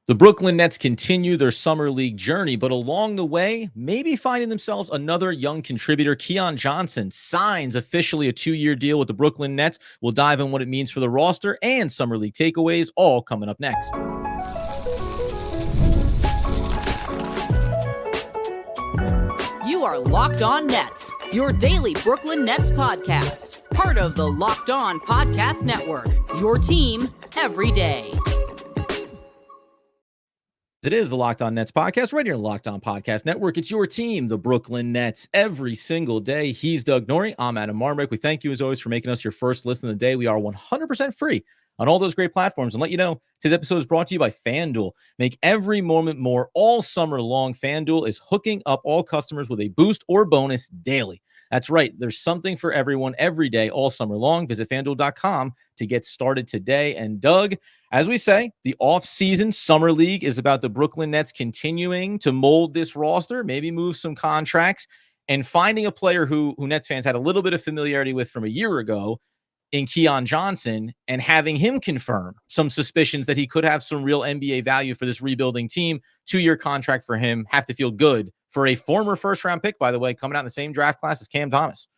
The Brooklyn Nets continue their summer league journey, but along the way, maybe finding themselves another young contributor. Keon Johnson signs officially a 2-year deal with the Brooklyn Nets. We'll dive in what it means for the roster and summer league takeaways, all coming up next. You are Locked On Nets, your daily Brooklyn Nets podcast. Part of the Locked On Podcast Network, your team every day. It is the Locked On Nets podcast right here on Locked On Podcast Network. It's your team, the Brooklyn Nets, every single day. He's Doug Norrie. I'm Adam Marmrick. We thank you, as always, for making us your first listen of the day. We are 100% free on all those great platforms. And let you know, today's episode is brought to you by FanDuel. Make every moment more all summer long. FanDuel is hooking up all customers with a boost or bonus daily. That's right. There's something for everyone every day, all summer long. Visit FanDuel.com to get started today. And Doug, as we say, the off-season summer league is about the Brooklyn Nets continuing to mold this roster, maybe move some contracts, and finding a player who Nets fans had a little bit of familiarity with from a year ago in Keon Johnson, and having him confirm some suspicions that he could have some real NBA value for this rebuilding team. 2-year contract for him. Have to feel good for a former first-round pick, by the way, coming out in the same draft class as Cam Thomas.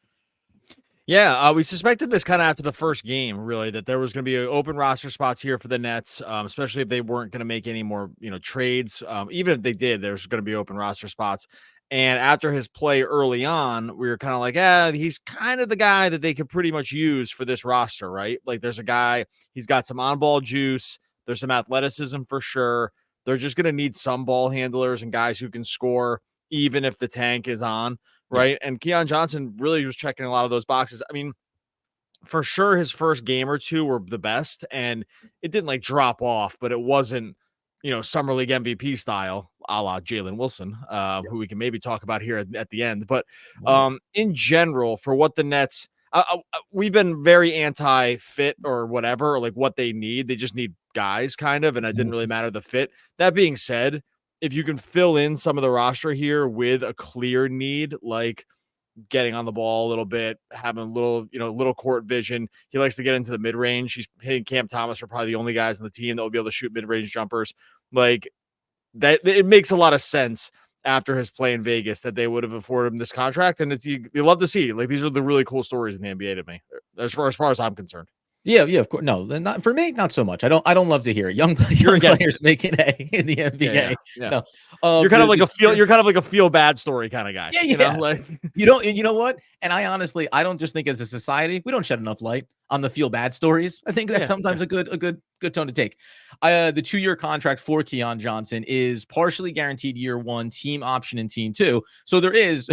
Yeah, we suspected this kind of after the first game, really, that there was going to be open roster spots here for the Nets, especially if they weren't going to make any more, trades. Even if they did, there's going to be open roster spots. And after his play early on, we were kind of like, he's kind of the guy that they could pretty much use for this roster, right? Like, there's a guy, he's got some on-ball juice. There's some athleticism for sure. They're just going to need some ball handlers and guys who can score, even if the tank is on. Right. And Keon Johnson really was checking a lot of those boxes. I mean, for sure, his first game or two were the best, and it didn't like drop off, but it wasn't, summer league MVP style, a la Jalen Wilson, who we can maybe talk about here at the end. But in general, for what the Nets, we've been very anti-fit or whatever, or like what they need. They just need guys kind of, and it didn't really matter the fit. That being said, if you can fill in some of the roster here with a clear need, like getting on the ball a little bit, having a little court vision. He likes to get into the mid-range. He's hitting Cam Thomas are probably the only guys on the team that will be able to shoot mid-range jumpers. Like that, it makes a lot of sense after his play in Vegas that they would have afforded him this contract. And you love to see, like, these are the really cool stories in the NBA to me, as far as I'm concerned. Yeah, of course. No, not for me, not so much. I don't love to hear it. Young players making A in the NBA. Yeah. No, you're kind of like a feel bad story kind of guy. Yeah. You know, you know what? And I honestly, I don't just think as a society, we don't shed enough light on the feel bad stories. I think that's sometimes a good tone to take. The 2-year contract for Keon Johnson is partially guaranteed year 1, team option in team 2. So there is,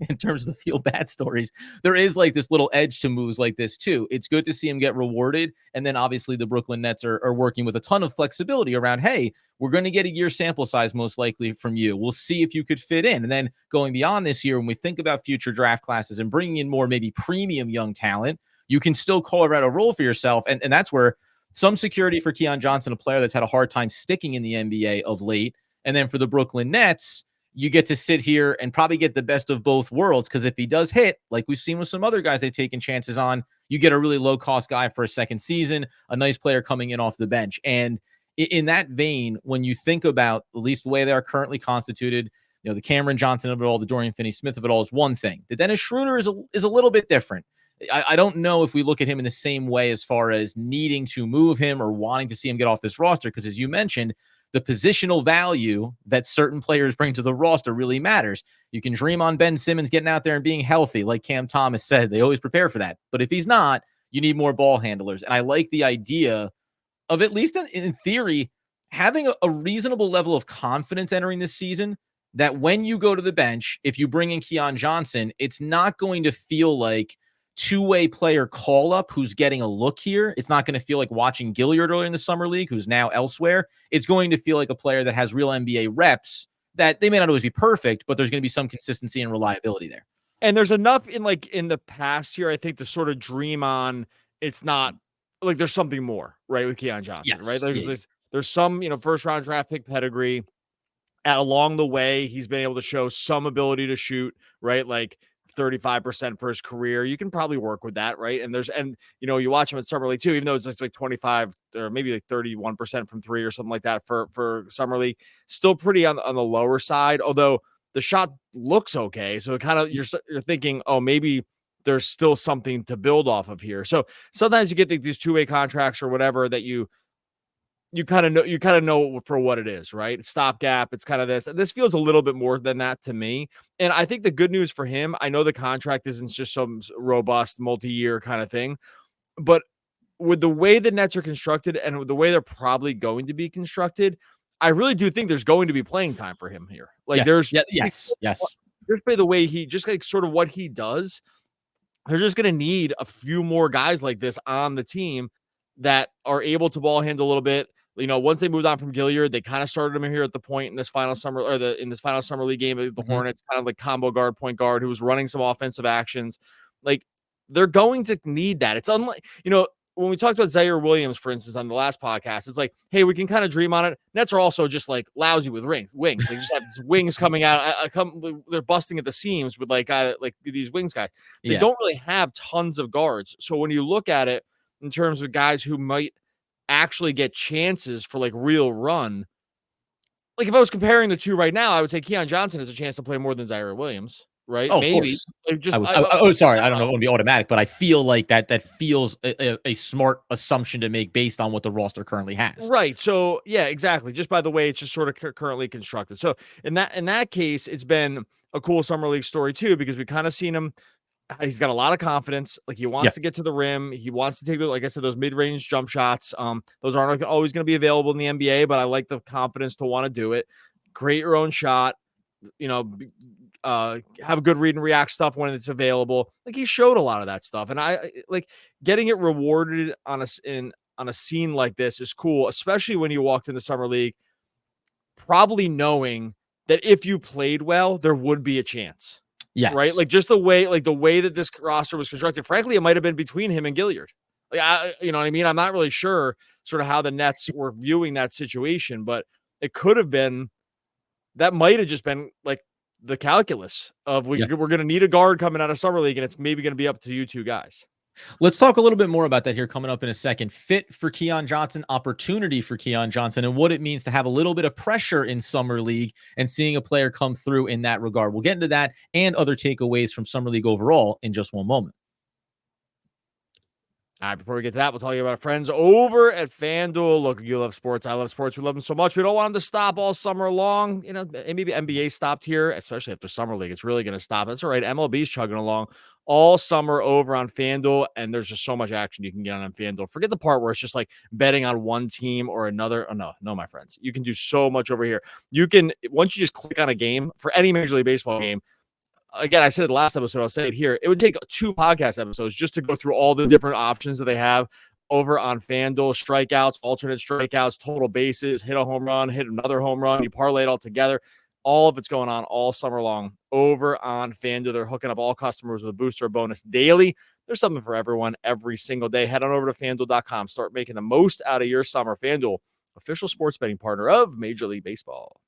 in terms of the feel bad stories, there is like this little edge to moves like this too. It's good to see him get rewarded. And then obviously the Brooklyn Nets are working with a ton of flexibility around, hey, we're going to get a year sample size most likely from you. We'll see if you could fit in. And then going beyond this year, when we think about future draft classes and bringing in more maybe premium young talent, you can still carve out a role for yourself. And that's where some security for Keon Johnson, a player that's had a hard time sticking in the NBA of late. And then for the Brooklyn Nets, you get to sit here and probably get the best of both worlds. Because if he does hit, like we've seen with some other guys they've taken chances on, you get a really low-cost guy for a second season, a nice player coming in off the bench. And in that vein, when you think about at least the way they are currently constituted, the Cameron Johnson of it all, the Dorian Finney-Smith of it all is one thing. The Dennis Schroeder is a little bit different. I don't know if we look at him in the same way as far as needing to move him or wanting to see him get off this roster, because as you mentioned, the positional value that certain players bring to the roster really matters. You can dream on Ben Simmons getting out there and being healthy, like Cam Thomas said. They always prepare for that. But if he's not, you need more ball handlers. And I like the idea of, at least in theory, having a reasonable level of confidence entering this season that when you go to the bench, if you bring in Keon Johnson, it's not going to feel like two-way player call-up who's getting a look here. It's not going to feel like watching Gilliard earlier in the summer league, who's now elsewhere. It's going to feel like a player that has real NBA reps, that they may not always be perfect, but there's going to be some consistency and reliability there. And there's enough in the past here, I think, to sort of dream on. It's not like there's something more, right, with Keon Johnson, right? There's some, first-round draft pick pedigree. Along the way, he's been able to show some ability to shoot, right? Like, 35% for his career. You can probably work with that, right? And you watch him at Summer League too, even though it's like 25 or maybe like 31% from three or something like that for Summer League. Still pretty on the lower side, although the shot looks okay. So it kind of you're thinking, oh, maybe there's still something to build off of here. So sometimes you get these two-way contracts or whatever that you kind of know for what it is, right? Stopgap. It's kind of this. And this feels a little bit more than that to me. And I think the good news for him, I know the contract isn't just some robust multi-year kind of thing, but with the way the Nets are constructed and with the way they're probably going to be constructed, I really do think there's going to be playing time for him here. Like yes. Just by the way he just like sort of what he does, they're just going to need a few more guys like this on the team that are able to ball handle a little bit. Once they moved on from Gilliard, they kind of started him here at the point in this final summer league game of the Hornets, kind of like combo guard, point guard, who was running some offensive actions. Like they're going to need that. It's unlike, when we talked about Zaire Williams, for instance, on the last podcast, it's like, hey, we can kind of dream on it. Nets are also just like lousy with wings. They just have these wings coming out. They're busting at the seams with like these wings guys. They don't really have tons of guards. So when you look at it in terms of guys who might actually get chances for like real run, like if I was comparing the two right now, I would say Keon Johnson has a chance to play more than Zaire Williams. Right? Oh, maybe. Sorry. I don't know. It wouldn't be automatic, but I feel like that feels a smart assumption to make based on what the roster currently has. Right. So yeah, exactly. Just by the way, it's just sort of currently constructed. So in that case, it's been a cool summer league story too, because we kind of seen him. He's got a lot of confidence. Like he wants to get to the rim. He wants to take like I said, those mid-range jump shots. Those aren't always going to be available in the NBA, but I like the confidence to want to do it. Create your own shot. Have a good read and react stuff when it's available. Like he showed a lot of that stuff, and I like getting it rewarded on a scene like this is cool, especially when you walked in the summer league, probably knowing that if you played well, there would be a chance. Yeah, right. Like just the way that this roster was constructed. Frankly, it might have been between him and Gilliard. Like you know what I mean? I'm not really sure sort of how the Nets were viewing that situation, but it could have been. That might have just been like the calculus of we're going to need a guard coming out of summer league, and it's maybe going to be up to you two guys. Let's talk a little bit more about that here coming up in a second. Fit for Keon Johnson, opportunity for Keon Johnson, and what it means to have a little bit of pressure in summer league and seeing a player come through in that regard. We'll get into that and other takeaways from summer league overall in just one moment. All right, before we get to that, we'll tell you about our friends over at FanDuel. Look, you love sports. I love sports. We love them so much. We don't want them to stop all summer long. Maybe NBA stopped here, especially after summer league. It's really going to stop. That's all right. MLB's chugging along all summer over on FanDuel, and there's just so much action you can get on FanDuel. Forget the part where it's just like betting on one team or another. Oh, no, my friends. You can do so much over here. You can, once you just click on a game for any Major League Baseball game, again, I said it the last episode, I'll say it here. It would take 2 podcast episodes just to go through all the different options that they have over on FanDuel. Strikeouts, alternate strikeouts, total bases, hit a home run, hit another home run. You parlay it all together. All of it's going on all summer long over on FanDuel. They're hooking up all customers with a booster bonus daily. There's something for everyone every single day. Head on over to FanDuel.com. Start making the most out of your summer. FanDuel, official sports betting partner of Major League Baseball.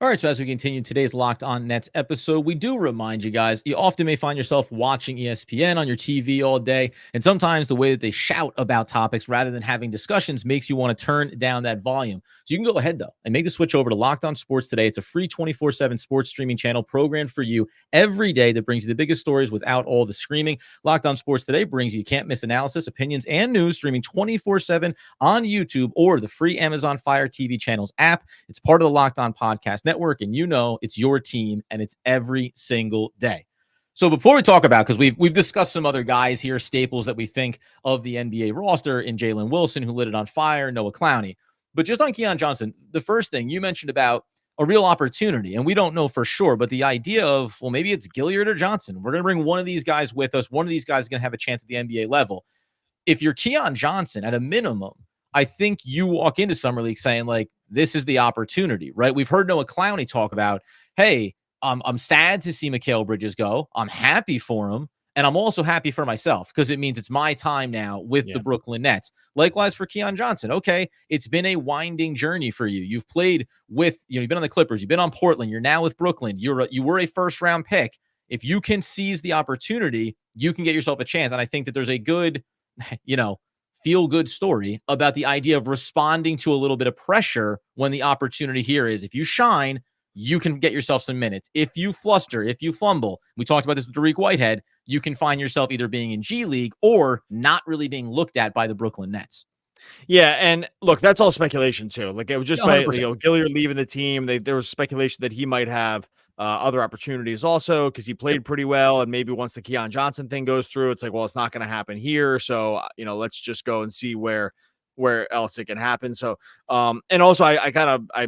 All right, so as we continue today's Locked On Nets episode, we do remind you guys, you often may find yourself watching ESPN on your TV all day, and sometimes the way that they shout about topics rather than having discussions makes you want to turn down that volume. So you can go ahead, though, and make the switch over to Locked On Sports today. It's a free 24/7 sports streaming channel programmed for you every day that brings you the biggest stories without all the screaming. Locked On Sports today brings you can't-miss analysis, opinions, and news streaming 24/7 on YouTube or the free Amazon Fire TV channel's app. It's part of the Locked On Podcast Network, and it's your team, and it's every single day. So before we talk about, because we've discussed some other guys here, staples that we think of the NBA roster in Jalen Wilson, who lit it on fire, Noah Clowney. But just on Keon Johnson, the first thing you mentioned about a real opportunity, and we don't know for sure, but the idea of, well, maybe it's Gilliard or Johnson. We're going to bring one of these guys with us. One of these guys is going to have a chance at the NBA level. If you're Keon Johnson, at a minimum, I think you walk into Summer League saying, like, this is the opportunity, right? We've heard Noah Clowney talk about, hey, I'm sad to see Mikal Bridges go. I'm happy for him. And I'm also happy for myself because it means it's my time now with the Brooklyn Nets. Likewise for Keon Johnson. Okay, it's been a winding journey for you. You've played with, you've been on the Clippers. You've been on Portland. You're now with Brooklyn. You were a first-round pick. If you can seize the opportunity, you can get yourself a chance. And I think that there's a good, feel good story about the idea of responding to a little bit of pressure when the opportunity here is, if you shine, you can get yourself some minutes. If you fluster, if you fumble, we talked about this with Dariq Whitehead, you can find yourself either being in G League or not really being looked at by the Brooklyn Nets. Yeah, and look, that's all speculation too. Like, it was just by 100%. Gilliard leaving the team. There was speculation that he might have other opportunities also, because he played pretty well, and maybe once the Keon Johnson thing goes through, it's like, well, it's not going to happen here. So let's just go and see where else it can happen. So and also I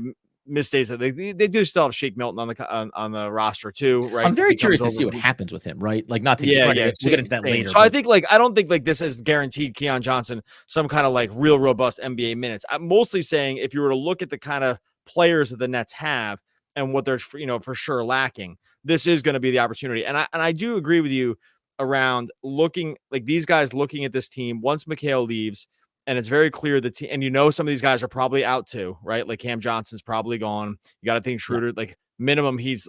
misstated that they do still have Shake Milton on the roster too, right? I'm very curious to see what happens with him, right? Like, not to we'll get into that later. So I think I don't think this is guaranteed Keon Johnson some kind of real robust NBA minutes. I'm mostly saying, if you were to look at the kind of players that the Nets have and what they're for sure lacking, this is going to be the opportunity. And I do agree with you around looking these guys looking at this team once McHale leaves. And it's very clear that and some of these guys are probably out too, right? Like, Cam Johnson's probably gone. You got to think Schroeder, minimum, he's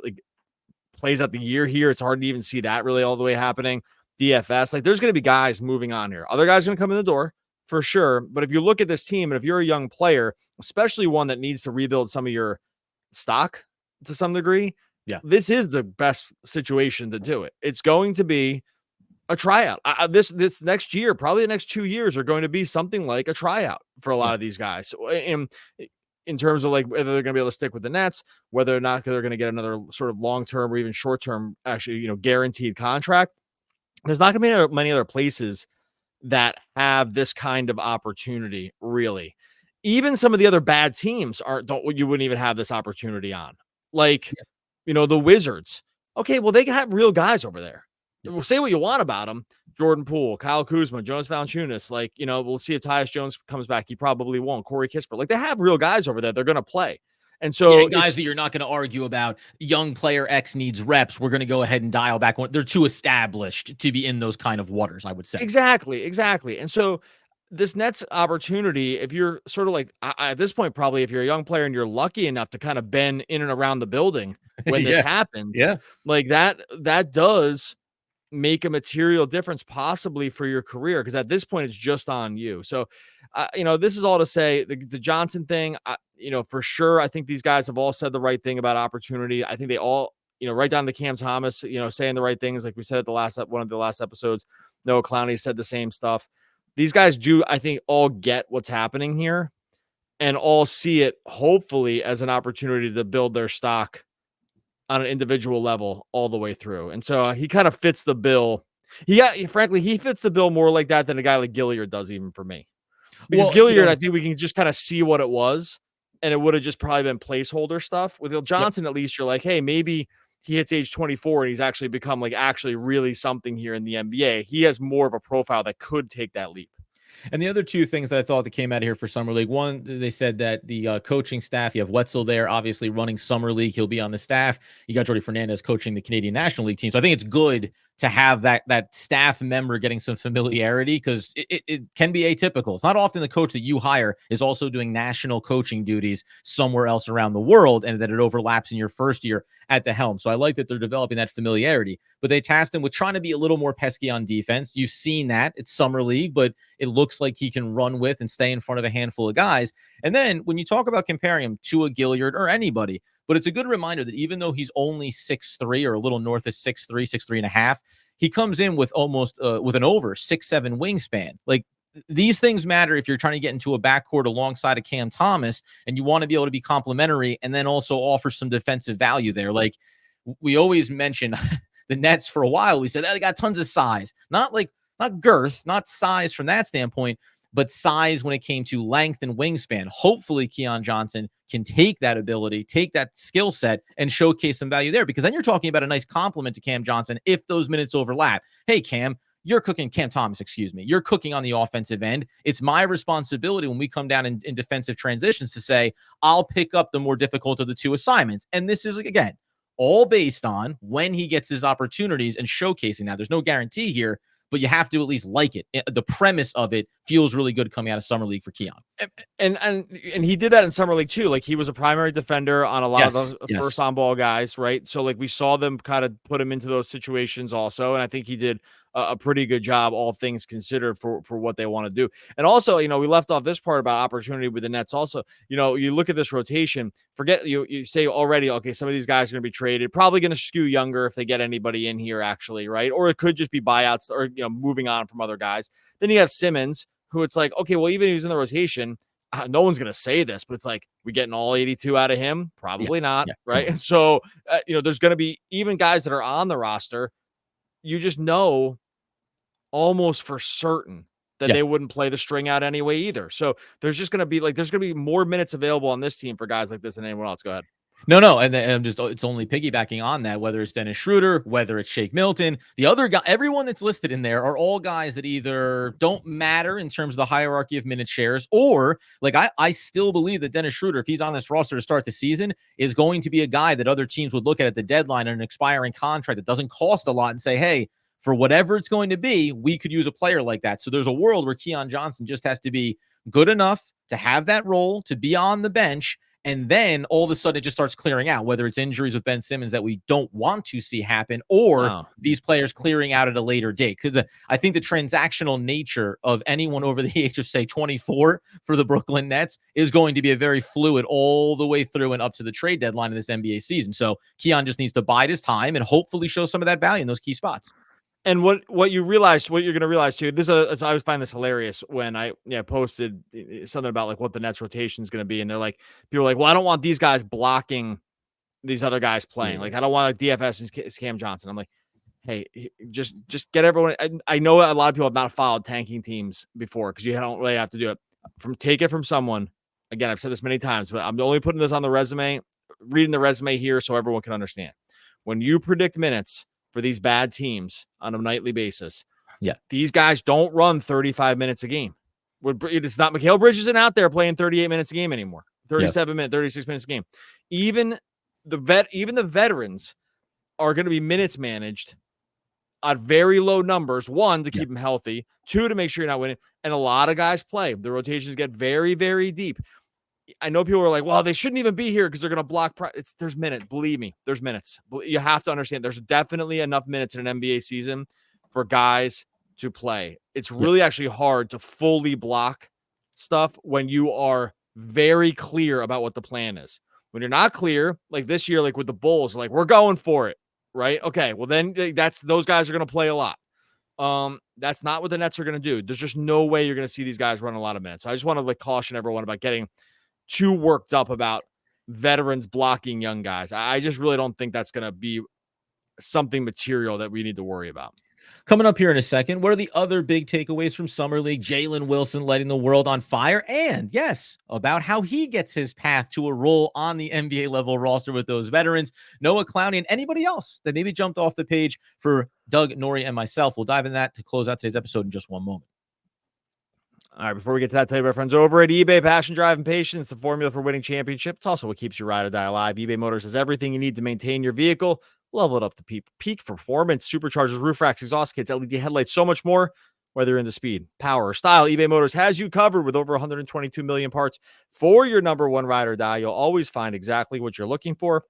plays out the year here. It's hard to even see that really all the way happening. DFS, there's going to be guys moving on here. Other guys going to come in the door for sure. But if you look at this team, and if you're a young player, especially one that needs to rebuild some of your stock to some degree, this is the best situation to do it. It's going to be a tryout. This next year, probably the next 2 years, are going to be something like a tryout for a lot of these guys. In terms of whether they're going to be able to stick with the Nets, whether or not they're going to get another sort of long-term or even short-term, actually, guaranteed contract. There's not going to be many other places that have this kind of opportunity, really. Even some of the other bad teams you wouldn't even have this opportunity on. The Wizards. Okay, well, they have real guys over there. We'll say what you want about them. Jordan Poole, Kyle Kuzma, Jonas Valanciunas. We'll see if Tyus Jones comes back. He probably won't. Corey Kispert. They have real guys over there. They're going to play. And so guys that you're not going to argue about, young player X needs reps, we're going to go ahead and dial back one. They're too established to be in those kind of waters, I would say. Exactly. And so this Nets opportunity, if you're sort of at this point, probably if you're a young player and you're lucky enough to kind of bend in and around the building when this happens, that does make a material difference possibly for your career, because at this point it's just on you. So this is all to say the Johnson thing, for sure, I think these guys have all said the right thing about opportunity. I think they all, right down to Cam Thomas, saying the right things, like we said at one of the last episodes. Noah Clowney said the same stuff. These guys do, I think, all get what's happening here and all see it hopefully as an opportunity to build their stock on an individual level all the way through. And so he kind of fits the bill. Frankly, he fits the bill more like that than a guy like Gilliard does, even for me. Because Gilliard, I think we can just kind of see what it was, and it would have just probably been placeholder stuff. With Johnson, at least you're like, hey, maybe he hits age 24 and he's actually become actually really something here in the NBA. He has more of a profile that could take that leap. And the other two things that I thought that came out of here for Summer League, one, they said that the coaching staff, you have Wetzel there, obviously running Summer League. He'll be on the staff. You got Jordy Fernandez coaching the Canadian National League team. So I think it's good to have that staff member getting some familiarity, because it can be atypical. It's not often the coach that you hire is also doing national coaching duties somewhere else around the world, and that it overlaps in your first year at the helm. So I like that they're developing that familiarity, but they tasked him with trying to be a little more pesky on defense. You've seen that. It's Summer League, but it looks like he can run with and stay in front of a handful of guys. And then when you talk about comparing him to a Gilliard or anybody, but it's a good reminder that even though he's only 6'3" or a little north of 6'3", 6'3.5", he comes in with almost with an over 6'7" wingspan. These things matter if you're trying to get into a backcourt alongside of Cam Thomas, and you want to be able to be complementary and then also offer some defensive value there. We always mention the Nets for a while. We said they got tons of size, not girth, not size from that standpoint, but size when it came to length and wingspan. Hopefully Keon Johnson can take that ability, take that skill set, and showcase some value there, because then you're talking about a nice compliment to Cam Johnson if those minutes overlap. Hey, Cam Thomas, you're cooking on the offensive end. It's my responsibility when we come down in defensive transitions to say, I'll pick up the more difficult of the two assignments. And this is, again, all based on when he gets his opportunities and showcasing that. There's no guarantee here, but you have to at least like it. The premise of it feels really good coming out of Summer League for Keon. And he did that in Summer League too. Like he was a primary defender on a lot of the first on ball guys, right? So like we saw them kind of put him into those situations also. And I think he did a pretty good job, all things considered, for what they want to do. And also, we left off this part about opportunity with the Nets. Also, you look at this rotation, forget you say already, okay, some of these guys are going to be traded, probably going to skew younger if they get anybody in here actually, right? Or it could just be buyouts or, moving on from other guys. Then you have Simmons, who it's like, okay, well, even if he's in the rotation, no one's going to say this, but it's like, we getting all 82 out of him? Probably not, right? And so, there's going to be even guys that are on the roster, you just know almost for certain that they wouldn't play the string out anyway either. So there's just going to be there's going to be more minutes available on this team for guys like this than anyone else. Go ahead. No. And I'm just, it's only piggybacking on that, whether it's Dennis Schroeder, whether it's Shake Milton, the other guy, everyone that's listed in there are all guys that either don't matter in terms of the hierarchy of minute shares, or I still believe that Dennis Schroeder, if he's on this roster to start the season, is going to be a guy that other teams would look at the deadline and an expiring contract that doesn't cost a lot and say, hey, for whatever it's going to be, we could use a player like that. So there's a world where Keon Johnson just has to be good enough to have that role, to be on the bench, and then all of a sudden it just starts clearing out, whether it's injuries with Ben Simmons that we don't want to see happen, or these players clearing out at a later date. Because I think the transactional nature of anyone over the age of, say, 24 for the Brooklyn Nets is going to be a very fluid all the way through and up to the trade deadline of this NBA season. So Keon just needs to bide his time and hopefully show some of that value in those key spots. And what you're going to realize too, I always find this hilarious when I posted something about what the Nets rotation is going to be. And people are like, well, I don't want these guys blocking these other guys playing. I don't want DFS and Cam Johnson. I'm like, hey, just get everyone. I know a lot of people have not followed tanking teams before because you don't really have to do it. Take it from someone. Again, I've said this many times, but I'm only putting this on the resume, reading the resume here so everyone can understand. When you predict minutes for these bad teams on a nightly basis, these guys don't run 35 minutes a game. It's not Mikal Bridges isn't out there playing 38 minutes a game anymore, 37 minutes, 36 minutes a game. Even the veterans are going to be minutes managed at very low numbers. One, to keep them healthy. Two, to make sure you're not winning. And a lot of guys play. The rotations get very, very deep. I know people are like, well, they shouldn't even be here because they're going to block. There's minutes. Believe me, there's minutes. You have to understand there's definitely enough minutes in an NBA season for guys to play. It's really actually hard to fully block stuff when you are very clear about what the plan is. When you're not clear, like this year, like with the Bulls, we're going for it, right? Okay, well then those guys are going to play a lot. That's not what the Nets are going to do. There's just no way you're going to see these guys run a lot of minutes. So I just want to caution everyone about getting too worked up about veterans blocking young guys. I just really don't think that's going to be something material that we need to worry about. Coming up here in a second, what are the other big takeaways from Summer League? Jalen Wilson lighting the world on fire, and yes, about how he gets his path to a role on the NBA level roster with those veterans, Noah Clowney, and anybody else that maybe jumped off the page for Doug, Nori, and myself. We'll dive into that to close out today's episode in just one moment. All right, before we get to that, tell you about our friends over at eBay. Passion, drive, and patience, the formula for winning championships. It's also what keeps your ride or die alive. eBay Motors has everything you need to maintain your vehicle. Level it up to peak performance, superchargers, roof racks, exhaust kits, LED headlights, so much more. Whether you're into speed, power, or style, eBay Motors has you covered with over 122 million parts for your number one ride or die. You'll always find exactly what you're looking for.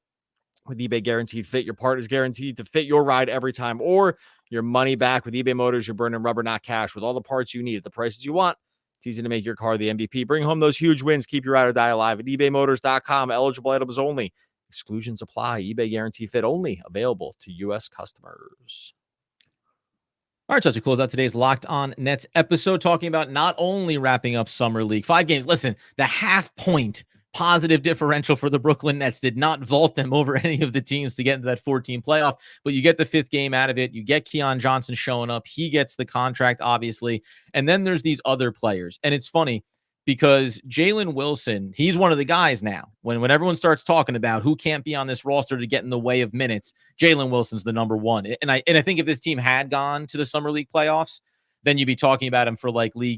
With eBay Guaranteed Fit, your part is guaranteed to fit your ride every time, or your money back. With eBay Motors, you're burning rubber, not cash. With all the parts you need at the prices you want, it's easy to make your car the MVP. Bring home those huge wins. Keep your ride or die alive at ebaymotors.com. Eligible items only. Exclusions apply. eBay Guaranteed Fit only available to U.S. customers. All right, so to close out today's Locked On Nets episode, talking about not only wrapping up Summer League, 5 games. Listen, the half-point positive differential for the Brooklyn Nets did not vault them over any of the teams to get into that 14 playoff, but you get the 5th game out of it. You get Keon Johnson showing up. He gets the contract, obviously. And then there's these other players. And it's funny because Jalen Wilson, he's one of the guys now. When everyone starts talking about who can't be on this roster to get in the way of minutes, Jalen Wilson's the number one. And I think if this team had gone to the Summer League playoffs, then you'd be talking about him for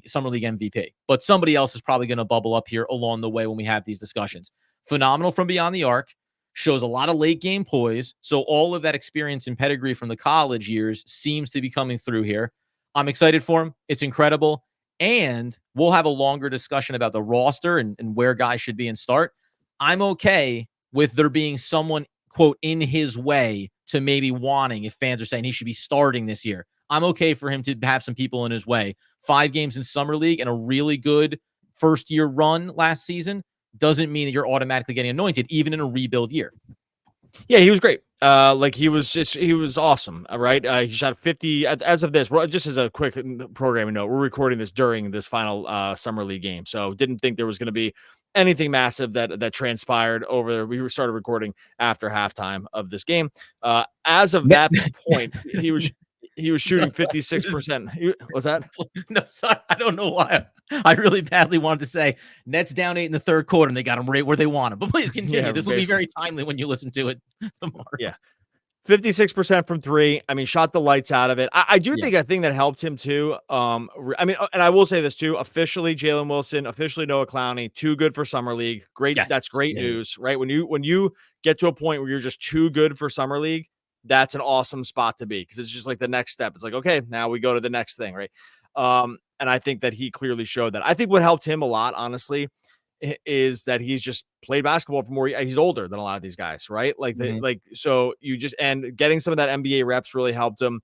Summer League MVP. But somebody else is probably going to bubble up here along the way when we have these discussions. Phenomenal from beyond the arc, shows a lot of late game poise. So all of that experience and pedigree from the college years seems to be coming through here. I'm excited for him. It's incredible. And we'll have a longer discussion about the roster and where guys should be and start. I'm okay with there being someone, quote, in his way to maybe wanting, if fans are saying he should be starting this year. I'm okay for him to have some people in his way. 5 games in Summer League and a really good first-year run last season doesn't mean that you're automatically getting anointed, even in a rebuild year. Yeah, he was great. He was awesome. Right. He shot 50 as of this. Just as a quick programming note, we're recording this during this final Summer League game. So didn't think there was going to be anything massive that transpired over there. We started recording after halftime of this game. As of that point, he was shooting 56%. What's that? No, sorry. I don't know why. I really badly wanted to say Nets down 8 in the third quarter and they got them right where they want them. But please continue. Yeah, this will be very timely when you listen to it tomorrow. Yeah. 56% from 3. I mean, shot the lights out of it. I do think a thing that helped him too. I mean, and I will say this too. Officially, Jalen Wilson, officially Noah Clowney, too good for Summer League. Great. Yes. That's great news, right? When you get to a point where you're just too good for Summer League, that's an awesome spot to be because it's just like the next step. It's like, okay, now we go to the next thing, right? And I think that he clearly showed that. I think what helped him a lot, honestly, is that he's just played basketball for more. He's older than a lot of these guys, right? So you just, and getting some of that NBA reps really helped him.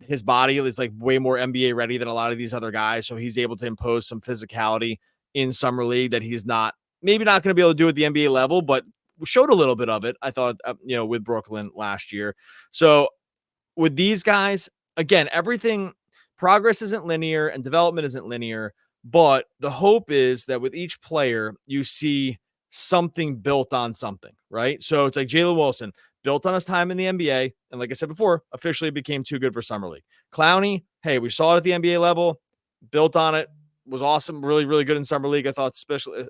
His body is like way more NBA ready than a lot of these other guys. So he's able to impose some physicality in Summer League that he's maybe not going to be able to do at the NBA level, but showed a little bit of it, I thought, with Brooklyn last year. So with these guys, again, progress isn't linear and development isn't linear, but the hope is that with each player, you see something built on something, right? So it's like Jalen Wilson built on his time in the NBA. And like I said before, officially became too good for Summer League. Clowney, hey, we saw it at the NBA level, built on it, was awesome, really, really good in Summer League. I thought,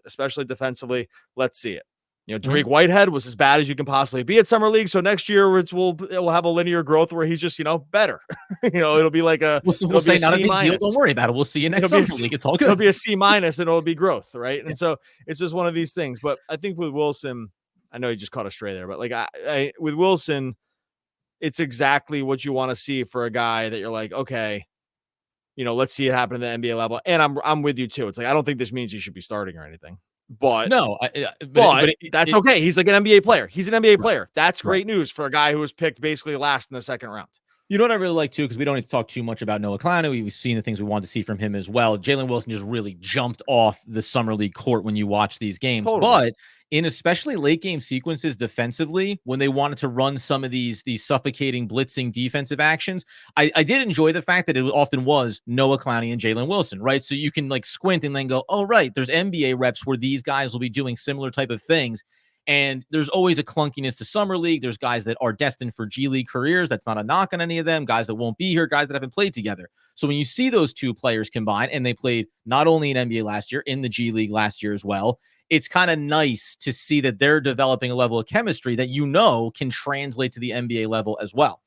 especially defensively. Let's see it. Tariq Whitehead was as bad as you can possibly be at Summer League. So next year it will have a linear growth where he's just, better. It'll be like we'll say not a big deal. Don't worry about it. We'll see you next Summer League. It's all good. It'll be a C- and it'll be growth, right? Yeah. And so it's just one of these things. But I think with Wilson, I know he just caught a stray there, but with Wilson, it's exactly what you want to see for a guy that you're like, okay, let's see it happen at the NBA level. And I'm with you too. It's like, I don't think this means you should be starting or anything. But no, but that's okay. He's like an NBA player. He's an NBA player. That's great news for a guy who was picked basically last in the second round. You know what I really like too, because we don't need to talk too much about Noah Clowney. We've seen the things we wanted to see from him as well. Jalen Wilson just really jumped off the Summer League court when you watch these games. Totally. But in especially late game sequences defensively, when they wanted to run some of these suffocating blitzing defensive actions, I did enjoy the fact that it often was Noah Clowney and Jalen Wilson, right? So you can squint and then go, oh, right, there's NBA reps where these guys will be doing similar type of things. And there's always a clunkiness to Summer League. There's guys that are destined for G League careers. That's not a knock on any of them. Guys that won't be here, guys that haven't played together. So when you see those two players combined, and they played not only in NBA last year, in the G League last year as well, it's kind of nice to see that they're developing a level of chemistry that can translate to the NBA level as well.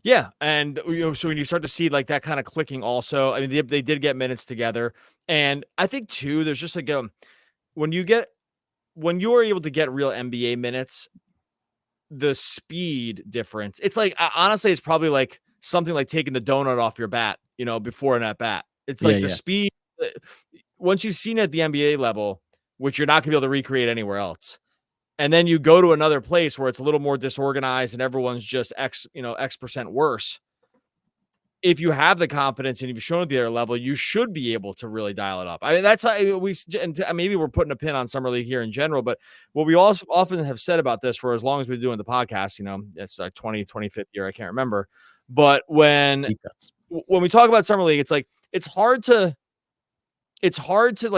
Yeah, and so when you start to see that kind of clicking also, I mean, they did get minutes together. And I think too, there's just when you are able to get real NBA minutes, the speed difference, it's honestly, it's probably something like taking the donut off your bat, before an at bat. It's the speed. Once you've seen it at the NBA level, which you're not gonna be able to recreate anywhere else, and then you go to another place where it's a little more disorganized and everyone's just X percent worse. If you have the confidence and you've shown at the other level, you should be able to really dial it up. I mean, that's how maybe we're putting a pin on Summer League here in general, but what we also often have said about this for as long as we've been doing the podcast, it's 25th year, I can't remember. But when we talk about Summer League, it's hard to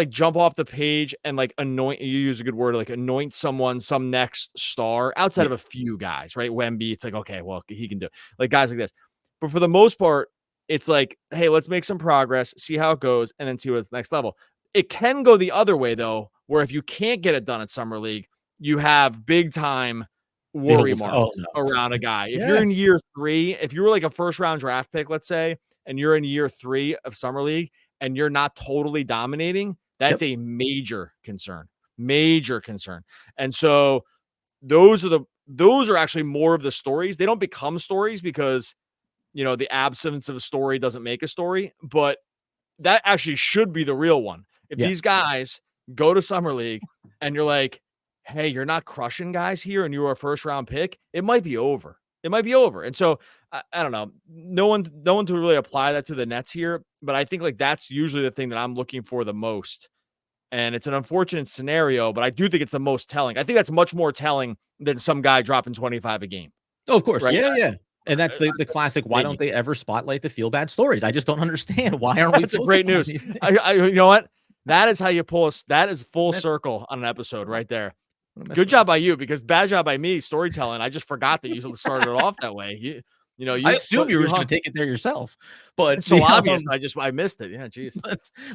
jump off the page and anoint, you use a good word, anoint some next star outside of a few guys, right? Wemby, it's okay, well, he can do it. Guys like this. But for the most part, it's hey, let's make some progress, see how it goes, and then see what's next level. It can go the other way, though, where if you can't get it done at Summer League, you have big time worry marks around a guy. If you're in year 3, if you were a first-round draft pick, let's say, and you're in year 3 of Summer League, and you're not totally dominating, that's a major concern. And so those are actually more of the stories. They don't become stories because the absence of a story doesn't make a story, but that actually should be the real one. If these guys go to Summer League and you're like, hey, you're not crushing guys here and you were a first round pick, it might be over. It might be over. And so I don't know. No one to really apply that to the Nets here, but I think like that's usually the thing that I'm looking for the most. And it's an unfortunate scenario, but I do think it's the most telling. I think that's much more telling than some guy dropping 25 a game. Oh, of course. Right? Yeah. And that's the classic. Why don't they ever spotlight the feel bad stories? I just don't understand. Why aren't we? That's a great news. You know what? That is how you pull us. That is full circle on an episode right there. Good job by you, because bad job by me storytelling. I just forgot that you started it off that way. I assume you were just going to take it there yourself, but it's so obvious. I missed it. Yeah, geez.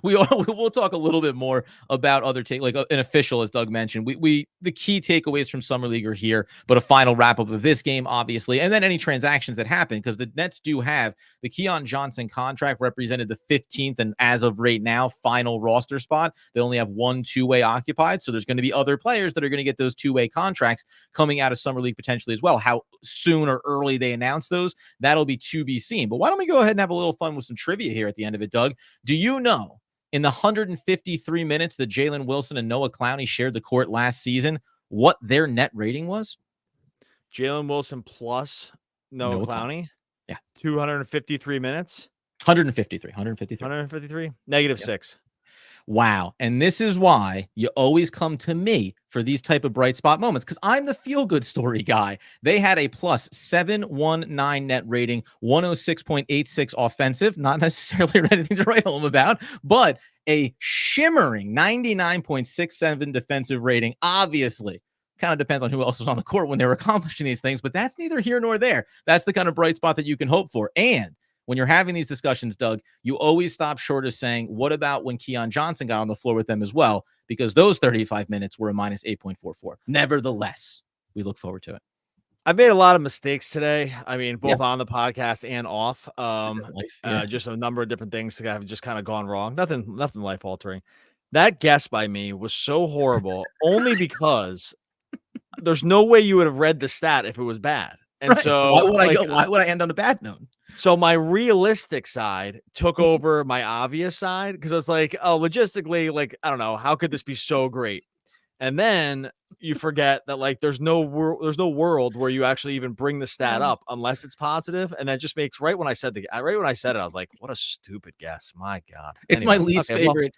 We'll talk a little bit more about other like an official, as Doug mentioned. The key takeaways from Summer League are here, but a final wrap up of this game, obviously, and then any transactions that happen, because the Nets do have the Keon Johnson contract represented the 15th and as of right now final roster spot. They only have one two-way occupied, so there's going to be other players that are going to get those two-way contracts coming out of Summer League potentially as well. How soon or early they announce those, that'll be to be seen. But why don't we go ahead and have a little fun with some trivia here at the end of it, Doug? Do you know, in the 153 minutes that Jalen Wilson and Noah Clowney shared the court last season, what their net rating was? Jalen Wilson plus Noah Clowney? Yeah. 253 minutes? 153. Negative 6. Wow. And this is why you always come to me for these type of bright spot moments, because I'm the feel-good story guy. They had a plus 719 net rating, 106.86 offensive, not necessarily anything to write home about, but a shimmering 99.67 defensive rating. Obviously, kind of depends on who else was on the court when they were accomplishing these things, but that's neither here nor there. That's the kind of bright spot that you can hope for. And when you're having these discussions, Doug, you always stop short of saying, what about when Keon Johnson got on the floor with them as well? Because those 35 minutes were a minus 8.44. Nevertheless, we look forward to it. I've made a lot of mistakes today. I mean, both on the podcast and off. Just a number of different things that have just kind of gone wrong. Nothing life altering. That guess by me was so horrible, only because there's no way you would have read the stat if it was bad. And so why would I end on a bad note? So my realistic side took over my obvious side, because I was like, oh, logistically, like, I don't know, how could this be so great? And then you forget that like there's no world where you actually even bring the stat up unless it's positive, and that just makes right when I said it, I was like, what a stupid guess. My God. It's my least favorite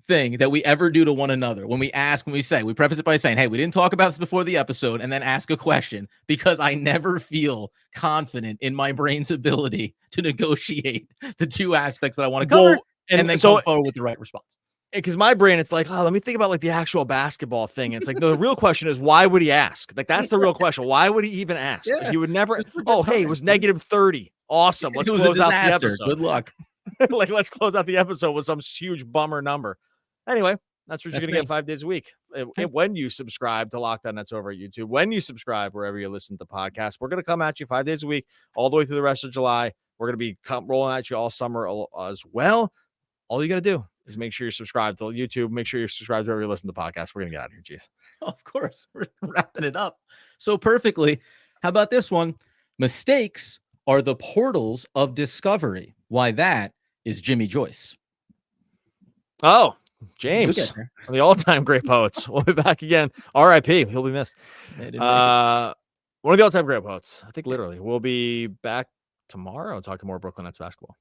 thing that we ever do to one another when we preface it by saying, hey, we didn't talk about this before the episode, and then ask a question, because I never feel confident in my brain's ability to negotiate the two aspects that I want to cover and then go forward with the right response. Because my brain, it's like, oh, let me think about like the actual basketball thing. It's like, no, the real question is, why would he ask? Like, that's the real question. Why would he even ask? He would never. Oh, hey, it was negative 30. Awesome. Let's close out the episode. Good luck. Like, let's close out the episode with some huge bummer number. Anyway, that's what you're going to get 5 days a week. When you subscribe to Locked On Nets over at YouTube, when you subscribe wherever you listen to podcasts, we're going to come at you 5 days a week, all the way through the rest of July. We're going to be rolling at you all summer as well. All you got to do is make sure you're subscribed to YouTube. Make sure you're subscribed wherever you listen to podcasts. We're going to get out of here, Jase. Of course. We're wrapping it up so perfectly. How about this one? Mistakes are the portals of discovery. Why that is Jimmy Joyce. Oh, James, the all-time great poets. We'll be back again. R.I.P. He'll be missed. One of the all-time great poets. I think literally. We'll be back tomorrow talking more Brooklyn Nets basketball.